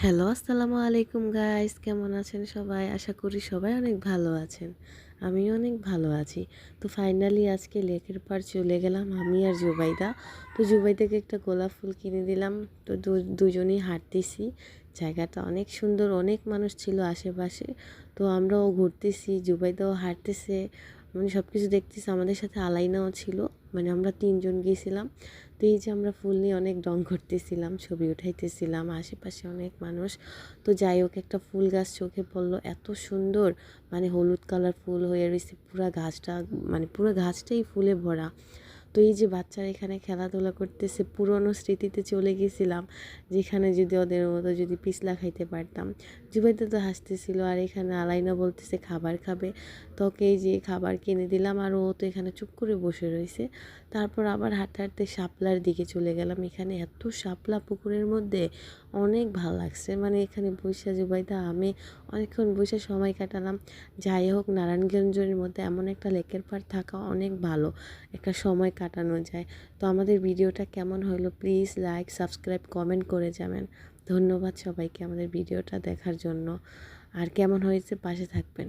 Hello, আসসালামু আলাইকুম guys, কেমন আছেন সবাই? আশা করি সবাই অনেক ভালো আছেন। আমিও অনেক ভালো আছি। তো ফাইনালি আজকে লেকের পাড় চলে গেলাম আমি আর জুবাইদা। তো জুবাইদাকে একটা গোলাপ ফুল কিনে দিলাম। তো দুজনেই হাঁটতেছি। জায়গাটা অনেক সুন্দর, অনেক মানুষ ছিল আশেপাশে। তো আমরাও ঘুরতেছি, জুবাইদাও হাঁটতেছে। মানে সব কিছু দেখতেছি। আমাদের সাথে আলাইনাও ছিল। মানে আমরা ৩ জন গিয়েছিলাম। তো এই যে আমরা ফুল নিয়ে অনেক রং করতেছিলাম, ছবি উঠাইতেছিলাম, আশেপাশে অনেক মানুষ। তো যাই হোক, একটা ফুল গাছ চোখে পড়লো, এত সুন্দর, মানে হলুদ কালার ফুল হয়ে রয়েছে পুরা গাছটা, মানে পুরো গাছটাই ফুলে ভরা। তো এই যে বাচ্চারা এখানে খেলাধুলা করতেছে, পুরনো স্মৃতিতে চলে গেছিলাম, যেখানে যদি ওদের মতো যদি পিছলা খাইতে পারতাম। জুবাইদা তো হাসতেছিল, আর এখানে আলাইনা বলতেছে খাবার খাবে। তোকে এই যে খাবার কিনে দিলাম, আর ও তো এখানে চুপ করে বসে রয়েছে। তারপর আবার হাঁটতে হাঁটতে শাপলার দিকে চলে গেলাম। এখানে এত শাপলা পুকুরের মধ্যে, অনেক ভালো লাগছে। মানে এখানে বৈশা জুবাইদা আমি অনেকক্ষণ বসে সময় কাটালাম। যাই হোক, নারায়ণগঞ্জের মধ্যে এমন একটা লেকের পাড় থাকা অনেক ভালো, একটা সময় কাটানো যায়। তো আমাদের ভিডিওটা কেমন হলো প্লিজ লাইক, সাবস্ক্রাইব, কমেন্ট করে যাবেন। ধন্যবাদ সবাইকে আমাদের ভিডিওটা দেখার জন্য। আর কেমন হয়েছে পাশে থাকবেন।